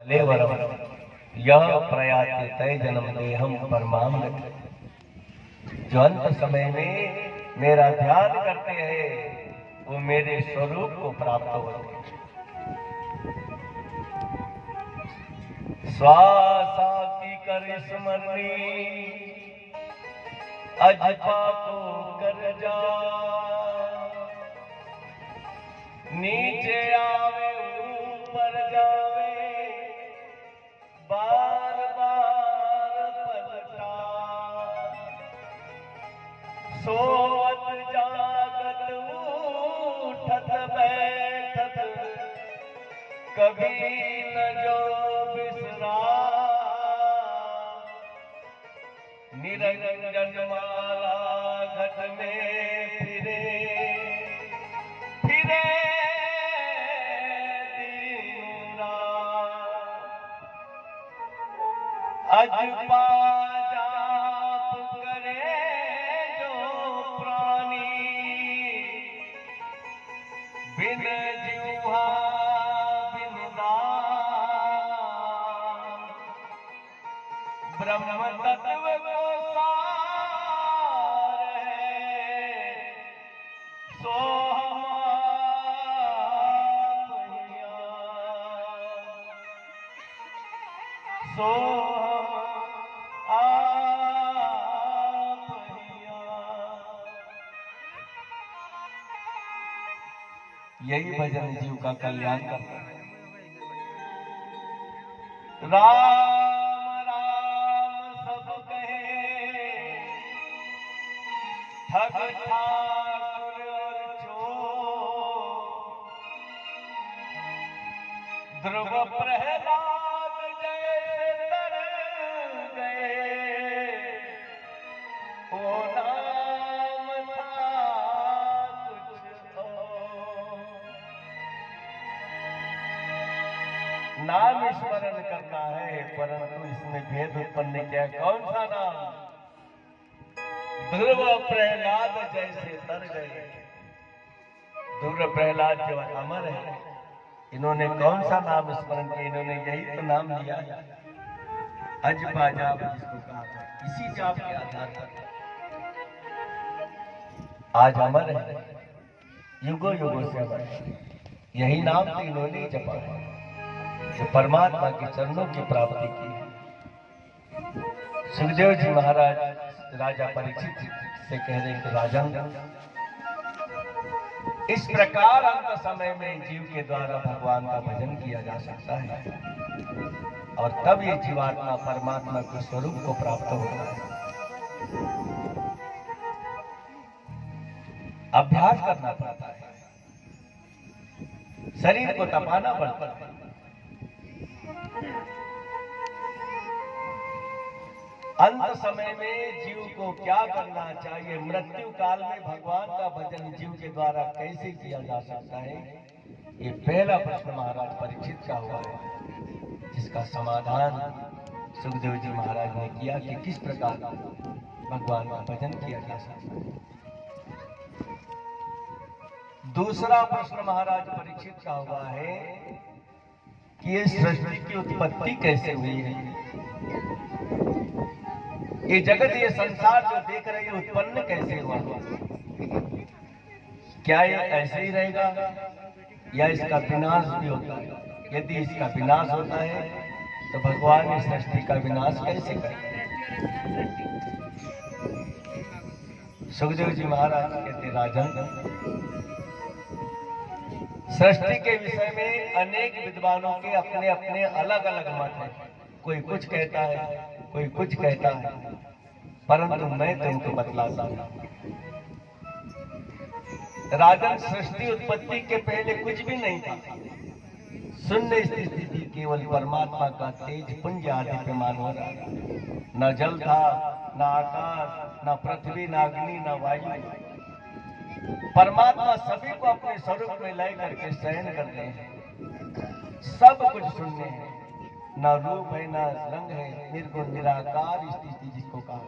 लेवरम यह प्रयाति तय जन्म देहम परमाम गति। जो अंत समय में मेरा ध्यान करते हैं वो मेरे स्वरूप को प्राप्त होते हैं। श्वासा की कर स्मरणी अजपा को कर जा, नीचे आवे ऊपर जावे बार बार पलटा। सोवत जागत उठत बैठत कभी न जो बिसरा। निरंजन माला घट में फिरे फिरे अजपा जाप करे जो प्राणी, बिन जिह्वा बिन दान ब्रह्म तत्व को सार है सो सो यही भजन जीव का कल्याण करता है। राम राम सब कहे ठग ठाकुर और चोर, ध्रुव प्रहलाद जैसे तर गए ओ नाम था कुछ और। नाम स्मरण करना है परंतु इसमें भेद उत्पन्न किया। कौन सा नाम? ध्रुव प्रहलाद जैसे तर गए। ध्रुव प्रहलाद जो अमर है, इन्होंने कौन सा नाम स्मरण किया? इन्होंने यही तो नाम लिया अजपा जाप, जिसको कहा था। इसी जाप के आधार पर आज अमर है, युगों युगों से अमर है। यही नाम तो इन्होंने जपा है जो परमात्मा के चरणों की प्राप्ति की है। सुखदेव जी महाराज राजा परीक्षित से कह रहे कि राजन, इस प्रकार अंत समय में जीव के द्वारा भगवान का भजन किया जा सकता है और तब ये जीवात्मा परमात्मा के स्वरूप को प्राप्त होता है। अभ्यास करना पड़ता है, शरीर को तपाना पड़ता है। अंत समय में जीव को क्या करना चाहिए? मृत्यु काल में भगवान का भजन जीव के द्वारा कैसे किया जा सकता है? ये पहला प्रश्न महाराज परीक्षित का हुआ है, जिसका समाधान सुखदेव जी महाराज ने किया कि किस प्रकार भगवान का भजन किया जा सकता है। दूसरा प्रश्न महाराज परीक्षित का हुआ है कि ये सृष्टि की उत्पत्ति कैसे हुई है? ये जगत, ये संसार जो देख रहे हैं उत्पन्न कैसे हुआ? क्या ये ऐसे ही रहेगा या इसका विनाश भी होता है? यदि इसका विनाश होता है तो भगवान इस सृष्टि का विनाश कैसे करें? सुखदेव जी महाराज कहते, राजन, सृष्टि के विषय में अनेक विद्वानों के अपने अपने अलग अलग मत हैं। कोई कुछ कहता है, कोई कुछ कहता है, परंतु मैं तुमको बतलाता हूं। राजन, सृष्टि उत्पत्ति के पहले कुछ भी नहीं था। शून्य स्थिति थी, केवल परमात्मा का तेज पुंज आदित्यमान हो रहा था। न जल था, न आकाश, न पृथ्वी, न अग्नि, न वायु। परमात्मा सभी को अपने स्वरूप में लय करके शयन करते हैं। सब कुछ शून्य है, न रूप है, न रंग है, निर्गुण निराकार स्थिति जिसको कहा,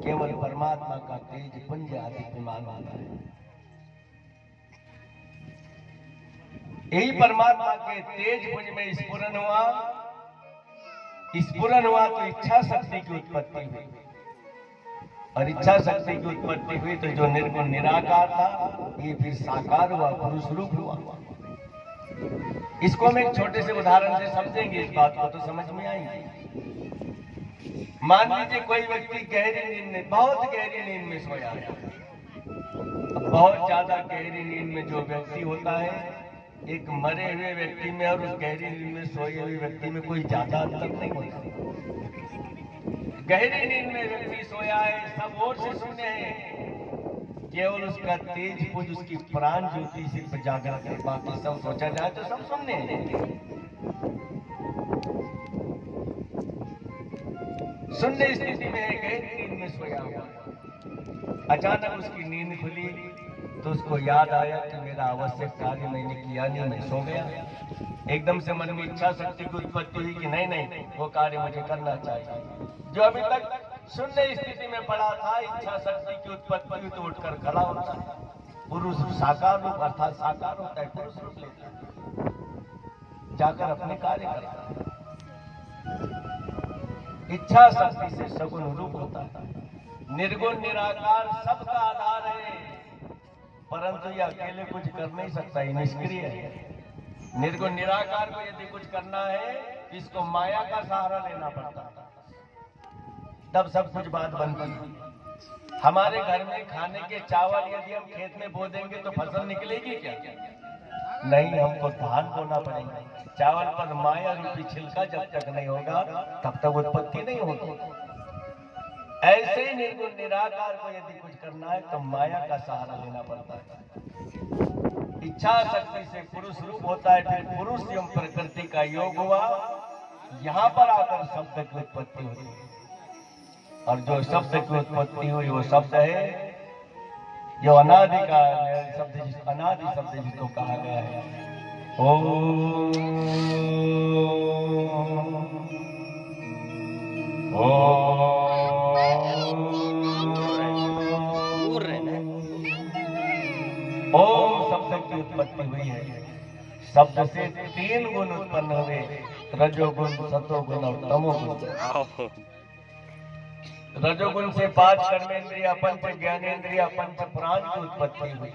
केवल परमात्मा का तेज पुंज आदित्यमान होता है। यही परमात्मा के तेज पुंज में स्फुरन हुआ तो इच्छा शक्ति की उत्पत्ति हुई, और इच्छा शक्ति की उत्पत्ति हुई तो जो निर्गुण निराकार था ये फिर साकार हुआ, पुरुष रूप हुआ। इसको हम एक छोटे से उदाहरण से समझेंगे, इस बात को तो समझ में आएगी। मान लीजिए कोई व्यक्ति गहरी नींद में, बहुत गहरी नींद में सोया है। बहुत ज्यादा गहरी नींद में जो व्यक्ति होता है, एक मरे हुए व्यक्ति में और उस गहरी नींद में सोए हुए व्यक्ति में कोई ज्यादा अंतर नहीं होता। गहरी नींद में व्यक्ति सोया है, सब ओर से सुने हैं, केवल उसका तेज पुंज, उसकी प्राण ज्योति सिर्फ जागृत है, बाकी सब सोचा जाए तो सब सुनने हैं। सुनने स्थिति में गहरी नींद में सोया हुआ, अचानक उसकी नींद खुली तो उसको याद आया कि मेरा आवश्यक कार्य मैंने किया नहीं, मैं सो गया। एकदम से मन में इच्छा शक्ति की उत्पत्ति हुई कि नहीं वो कार्य मुझे करना चाहिए। जो अभी तक शून्य स्थिति में पड़ा था, इच्छा शक्ति की उत्पत्ति हुई तो उठकर खड़ा होता है। पुरुष साकार रूप अर्थात साकार होता है, पुरुष रूप लेता है, जाकर अपने कार्य करता है। इच्छा शक्ति से सगुण रूप होता है। निर्गुण निराकार सबका आधार है, परंतु यह अकेले कुछ कर नहीं सकता, ये निष्क्रिय है। निर्गुण निराकार को यदि कुछ करना है, इसको माया का सहारा लेना पड़ता, तब सब कुछ बात बनती। हमारे घर में खाने के चावल यदि हम खेत में बो देंगे तो फसल निकलेगी क्या? नहीं, हमको धान बोना पड़ेगा। चावल पर माया रूपी छिलका जब तक नहीं होगा तब तक उत्पत्ति नहीं होगी। ऐसे ही निर्गुण निराकार को यदि कुछ करना है तो माया का सहारा लेना पड़ता है। इच्छा शक्ति से पुरुष रूप होता है, फिर पुरुष एवं प्रकृति का योग हुआ, यहाँ पर आकर शब्द की उत्पत्ति होती है। और जो शब्द की उत्पत्ति हुई वो शब्द है जो अनादि का शब्द, अनादि शब्द जिसको कहा गया है। ओम शब्द की उत्पत्ति हुई है। शब्द से 3 गुण उत्पन्न हुए, रजोगुण, सतोगुण और तमोगुण। रजोगुण से 5 कर्मेंद्रिया, पंच ज्ञानेन्द्रिया, पंच प्राण की उत्पत्ति हुई।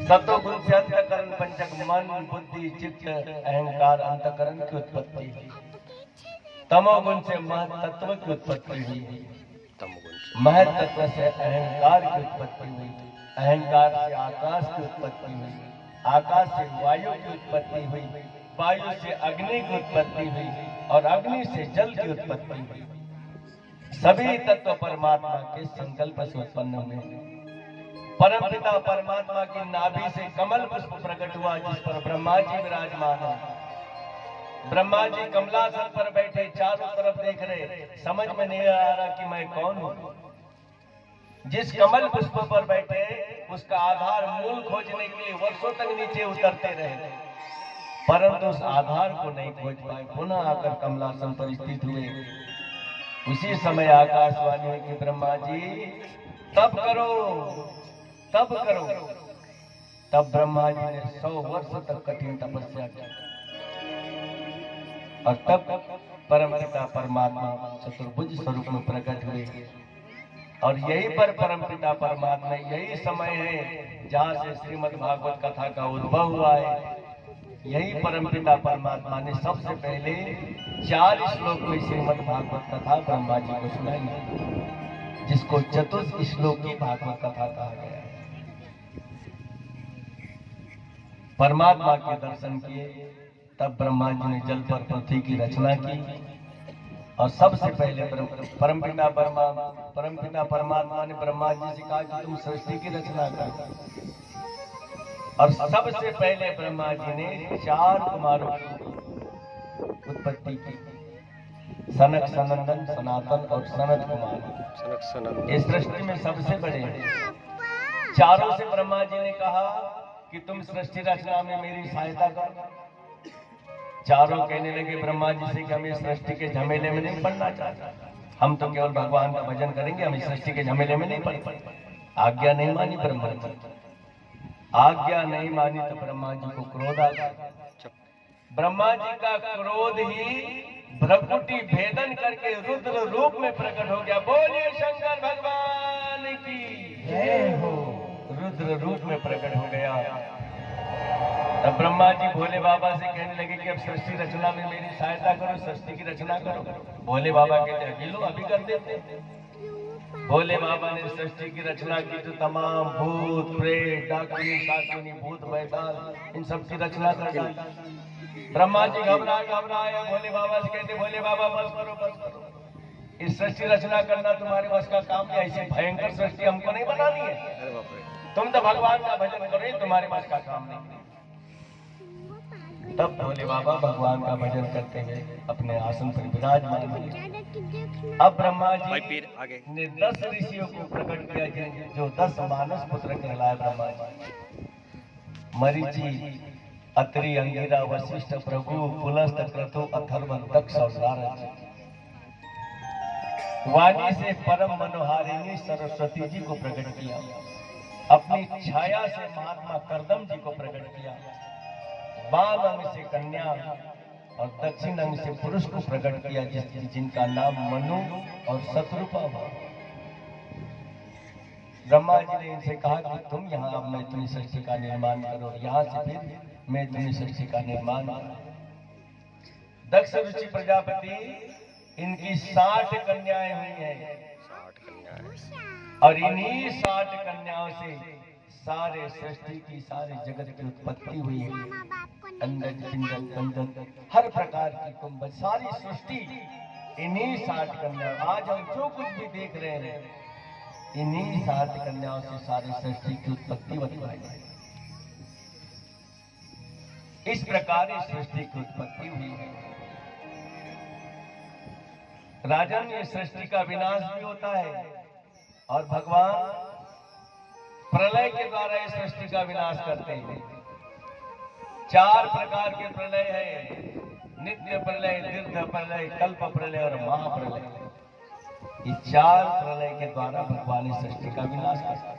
सतोगुण से अंतकरण, पंचक मन, बुद्धि, चित्त, अहंकार, अंतकरण की उत्पत्ति हुई। तमोगुण से महत्त्व की उत्पत्ति हुई। महत्त्व से अहंकार की उत्पत्ति हुई। अहंकार से आकाश की उत्पत्ति हुई। आकाश से वायु की उत्पत्ति हुई। वायु से अग्नि की उत्पत्ति हुई और अग्नि से जल की उत्पत्ति हुई। सभी तत्व परमात्मा के संकल्प से उत्पन्न हुए। परमपिता परमात्मा की नाभि से कमल पुष्प प्रकट हुआ, जिस पर ब्रह्मा जी विराजमान है। ब्रह्मा जी कमलासन पर बैठे, चारों तरफ देख रहे, समझ में नहीं आ रहा कि मैं कौन हूं। जिस कमल पुष्प पर बैठे, उसका आधार मूल खोजने के लिए वर्षों तक नीचे उतरते रहे, परंतु उस आधार को नहीं खोज पाए। पुनः आकर कमलासन पर स्थित हुए। उसी समय आकाशवाणी हुई कि ब्रह्मा जी तब करो, तब करो। तब ब्रह्मा जी ने 100 वर्ष तक कठिन तपस्या की और तब परमपिता परमात्मा चतुर्भुज स्वरूप में प्रकट हुए। और यही पर परमपिता परमात्मा, यही समय है जहाँ से श्रीमद् भागवत कथा का उद्भव हुआ है। यही परमपिता परमात्मा ने सबसे पहले 4 श्लोक में श्रीमद् भागवत कथा ब्रह्मा जी को सुनाई, जिसको चतुर्थ श्लोकी भागवत कथा कहा गया है। परमात्मा के दर्शन किए, तब ब्रह्मा जी ने जल पर पृथ्वी की रचना की। और सबसे पहले परमपिता परमात्मा ने ब्रह्मा जी से कहा कि तुम सृष्टि की रचना करो। और सबसे पहले ब्रह्मा जी ने 4 कुमारों की उत्पत्ति की, सनक, सनंदन, सनातन और सनत कुमार। इस सृष्टि में सबसे बड़े हैं। चारों से ब्रह्मा जी ने कहा कि तुम सृष्टि रचना में मेरी सहायता करो। चारों कहने लगे ब्रह्मा जी से कि हम इस सृष्टि के झमेले में नहीं पड़ना चाहते, हम तो केवल भगवान का भजन करेंगे, हम इस सृष्टि के झमेले में नहीं पड़। आज्ञा नहीं मानी ब्रह्मा जी। आज्ञा नहीं मानी तो ब्रह्मा जी को क्रोध आ गया। ब्रह्मा जी का क्रोध ही भ्रकुटी भेदन करके रुद्र रूप में प्रकट हो गया। बोलिए शंकर भगवान की जय हो। रुद्र रूप में प्रकट हो गया। तब ब्रह्मा जी भोले बाबा से कहने लगे कि अब सृष्टि रचना में मेरी सहायता करो, सृष्टि की रचना करो। भोले बाबा कहते हैं लो अभी कर देते। भोले बाबा ने सृष्टि की रचना की तो तमाम भूत प्रेत डाकिनी शाकिनी भूत बैताल इन सब की रचना कर डाली। ब्रह्मा जी घबराए भोले बाबा से कहते भोले बाबा बस करो। इस सृष्टि रचना करना तुम्हारे बस का काम है। ऐसी भयंकर सृष्टि हमको नहीं बनानी है। तुम तो भगवान का भजन करो, ये तुम्हारे बस का काम नहीं। तब भोले बाबा भगवान का भजन करते हुए अपने आसन पर विराजमान हुए। अब ब्रह्मा जी ने 10 ऋषियों को प्रकट किया जो 10 मानस पुत्र कहलाए। ब्रह्मा जी मरीचि, अत्रि, अंगिरा, वशिष्ठ, भृगु, पुलस्त्य, क्रतु, अथर्व, दक्ष और नारद। वाणी से परम मनोहारिणी सरस्वती जी को प्रकट किया। अपनी छाया से महात्मा कर्दम जी को प्रकट किया। बाम अंग से कन्या और दक्षिण अंग से पुरुष को प्रकट किया जिनका नाम मनु और शत्रुपा हुआ। ब्रह्मा जी ने इनसे कहा कि तुम यहाँ अब मैं तुम्हें सृष्टि का निर्माण करो, यहाँ से फिर मैं तुम्हें सृष्टि का निर्माण करूं। दक्ष ऋषि प्रजापति इनकी 60 कन्याएं हुई हैं। 60 कन्याएं और इन्हीं 60 कन्याओं से सारे सृष्टि की सारे जगत की उत्पत्ति हुई है। अंडज पिंडज कंदन हर प्रकार की कुंभ सारी सृष्टि इन्हीं 60 कन्याओं। आज हम जो कुछ भी देख रहे हैं इन्हीं 60 कन्याओं से सारी सृष्टि की उत्पत्ति बतलाई है। इस प्रकार इस सृष्टि की उत्पत्ति हुई है। राजन ये सृष्टि का विनाश भी होता है और भगवान प्रलय के द्वारा इस सृष्टि का विनाश करते हैं। 4 प्रकार के प्रलय है, नित्य प्रलय, दीर्घ प्रलय, कल्प प्रलय और महाप्रलय। ये 4 प्रलय के द्वारा भगवान इस सृष्टि का विनाश करते हैं।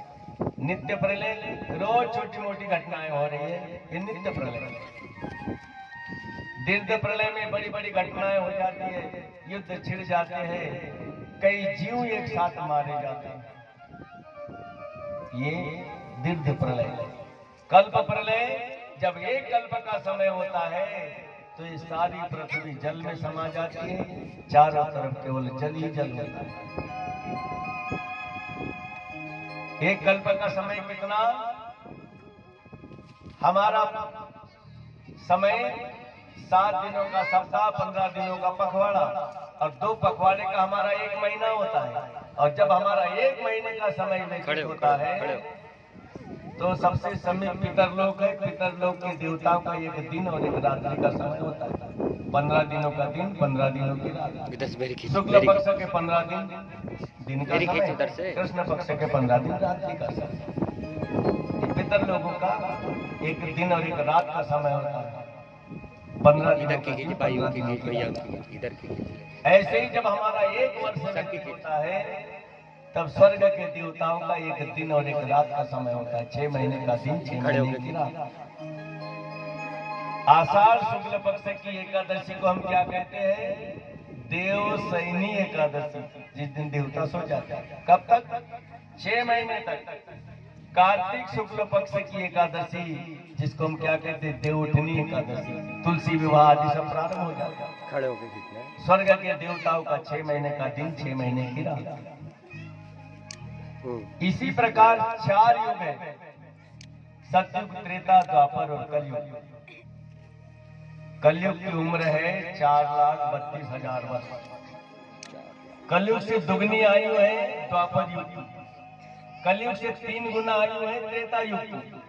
नित्य प्रलय रोज छोटी मोटी घटनाएं हो रही है, ये नित्य प्रलय। दीर्घ प्रलय में बड़ी बड़ी घटनाएं हो जाती है, युद्ध छिड़ जाते हैं, कई जीव एक साथ मारे जाते हैं, ये दीर्घ प्रलय। कल्प प्रलय जब एक कल्प का समय होता है तो ये सारी पृथ्वी जल में समा जाती है, चारों तरफ केवल जल ही जल होता है। एक कल्प का समय कितना? हमारा समय 7 दिनों का सप्ताह, 15 दिनों का पखवाड़ा और 2 पखवाड़े का हमारा 1 महीना होता है। और जब हमारा 1 महीने का समय व्यतीत होता है तो सबसे समीप पितरलोक है। पितरलोक के देवताओं का 1 दिन और 1 रात्रि का समय होता है। 15 दिनों का दिन, 15 दिनों की रात। शुक्ल पक्ष के 15 दिन का समय, कृष्ण पक्ष के 15 दिन रात्रि का समय। पितरलोकों का 1 दिन और 1 रात का समय होता है। 15 दिन ऐसे ही जब हमारा 1 वर्ष व्यतीत होता है तब स्वर्ग के देवताओं का 1 दिन और 1 रात का समय होता है। 6 महीने का दिन, 6 महीने की रात। आषाढ़ शुक्ल पक्ष की एकादशी को हम क्या कहते हैं? देव सैनी एकादशी, जिस दिन देवता सो जाते हैं। कब तक? 6 महीने तक। कार्तिक शुक्ल पक्ष की एकादशी जिसको हम क्या कहते हैं? देवउठनी एकादशी, तुलसी विवाह आदि सब प्रारंभ हो जाता है। खड़े होकर स्वर्ग के देवताओं का 6 महीने का दिन, 6 महीने की रात। इसी प्रकार 4 युग है, सतयुग, त्रेता, द्वापर और कलयुग। कलयुग की उम्र है 4,32,000 वर्ष। कलयुग से दुगनी आयु है द्वापर युग की। कलयुग से 3 गुना आयु है त्रेता युग की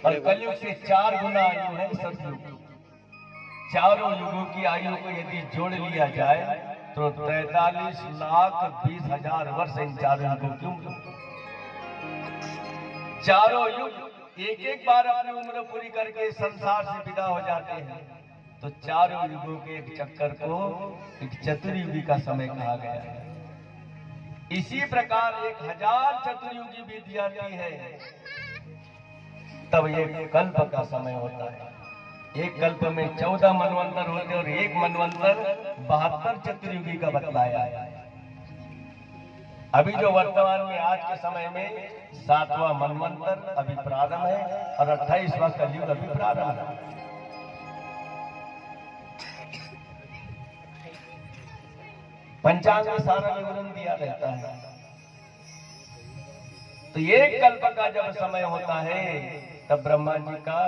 और कलयुग से 4 गुना आयु है सतयुग की। चारों युगों की आयु को यदि जोड़ लिया जाए तो 43,20,000 वर्ष इन चारों युगों की उम्र। चारों युग एक बार अपनी उम्र पूरी करके संसार से विदा हो जाते हैं तो चारों युगों के एक चक्कर को एक चतुर्युगी का समय कहा गया है। इसी प्रकार 1000 चतुर्युगी बीत जाती है तब ये कल्प का समय होता है। एक कल्प में 14 मनवंतर होते और एक मनवंतर 72 चतुर्युगी का बतलाया है। अभी जो वर्तमान में आज के समय में 7वां मनवंतर अभी प्रारंभ है और 28वां कलयुग अभी प्रारंभ है। पंचांग में सारा विवरण दिया रहता है। तो ये कल्प का जब समय होता है तब ब्रह्मा जी का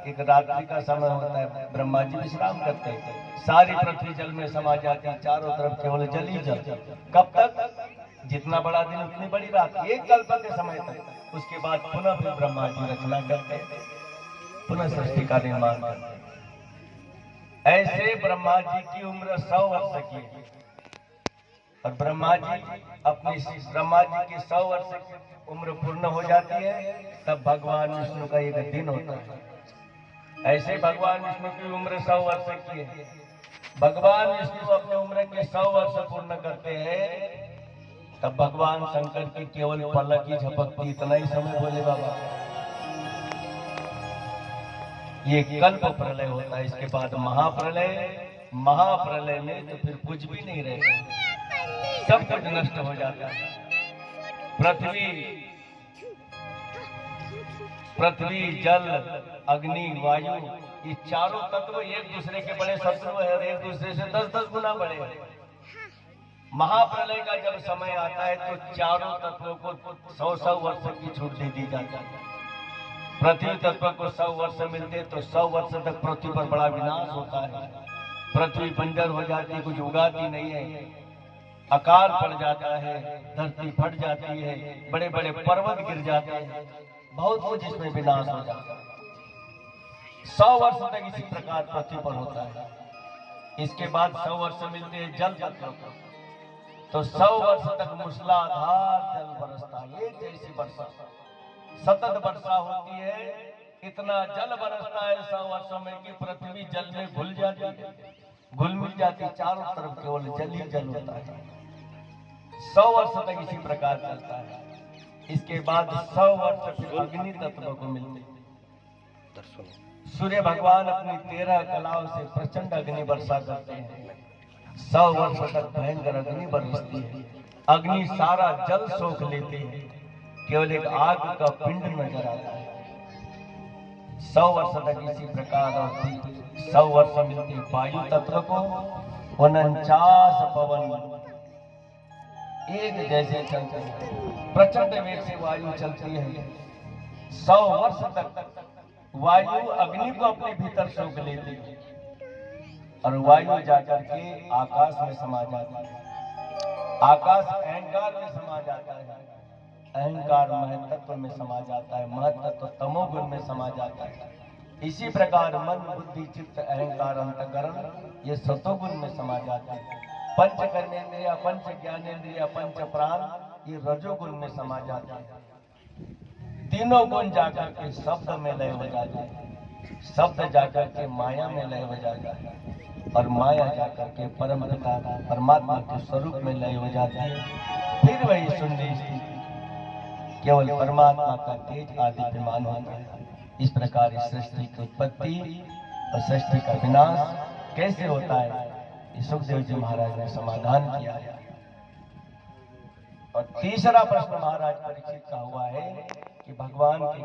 एक रात्रि का समय होता है। ब्रह्मा जी विश्राम करते हैं, सारी पृथ्वी जल में समा जाती है, चारों तरफ केवल जल ही जल। कब तक? जितना बड़ा दिन उतनी बड़ी रात, एक कल्प के समय तक। उसके बाद पुनः फिर ब्रह्मा जी रचना करते, पुनः सृष्टि का निर्माण करते। ऐसे ब्रह्मा जी की उम्र 100 वर्ष की है और ब्रह्मा जी की 100 वर्ष की उम्र पूर्ण हो जाती है, तब भगवान विष्णु का एक दिन होता है। ऐसे भगवान विष्णु की उम्र 100 वर्ष की है। भगवान विष्णु अपने उम्र के 100 वर्ष पूर्ण करते हैं, तब भगवान शंकर की केवल पलक ही झपकती, इतना ही समय बोले बाबा। ये कल्प प्रलय होता है। इसके बाद महाप्रलय। महाप्रलय में तो फिर कुछ भी नहीं रहेगा, सब कुछ नष्ट हो जाता है। पृथ्वी, जल, अग्नि, वायु, ये चारों तत्व एक दूसरे के बड़े शत्रु है और एक दूसरे से 10-10 गुना बड़े हैं। महाप्रलय का जब समय आता है तो चारों तत्वों को 100-100 वर्ष की छूट दे दी जाती है। पृथ्वी तत्व को 100 वर्ष मिलते तो 100 वर्ष तक पृथ्वी पर बड़ा विनाश होता है। पृथ्वी बंजर हो जाती, कुछ उगाती नहीं है, अकाल पड़ जाता है, धरती फट जाती है, बड़े बड़े पर्वत गिर जाते हैं, बहुत कुछ इसमें विनाश हो जाता है। 100 वर्ष तक इसी प्रकार पृथ्वी पर होता है। इसके बाद 100 वर्ष मिलते हैं जल तत्व को, तो 100 वर्ष तक मूसलाधार जल बरसता है, एक जैसी वर्षा, सतत वर्षा होती है। इतना जल बरसता है 100 वर्षों में कि पृथ्वी जल में घुल जाती है, घुल मिल जाती, चारों तरफ केवल जल ही जल होता है। 100 वर्ष तक इसी प्रकार चलता है। इसके बाद 100 वर्ष फिर अग्नि तत्व को मिलते हैं। सूर्य भगवान अपनी 13 कलाओं से प्रचंड अग्नि वर्षा करते हैं। 100 वर्ष तक भयंकर अग्नि बरसती है। अग्नि सारा जल सोख लेती है, केवल एक आग का पिंड नजर आता है। 100 वर्ष तक इसी प्रकार और 100 वर्ष मिलती वायु तत्व को। 49 पवन एक जैसे चलते हैं, प्रचंड वेग से वायु चलती है। 100 वर्ष तक वायु अग्नि को अपने भीतर सोख लेती है और वायु जाकर के आकाश में समा जाता है। आकाश अहंकार में समा जाता है, अहंकार महत्त्व में समा जाता है, महत्त्व तमोगुण में समा जाता है। इसी प्रकार मन, बुद्धि, चित्त, अहंकार, अंतःकरण ये सतोगुण में समा जाता है। पंच कर्मेंद्रिय, पंच ज्ञानेंद्रिय, पंच प्राण ये रजोगुण में समा जाता है। तीनों गुण जाकर के शब्द में लय हो जाता है, शब्द जाकर के माया में लय हो जाता है और माया जाकर के परम पिता परमात्मा के स्वरूप में लय हो जाती है। फिर वही शून्य स्थिति, केवल परमात्मा का तेज आदित्यमान होता है। इस प्रकार इस सृष्टि की उत्पत्ति और सृष्टि का विनाश कैसे होता है, सुखदेव जी महाराज ने समाधान किया है। और तीसरा प्रश्न महाराज परीक्षित का हुआ है कि भगवान के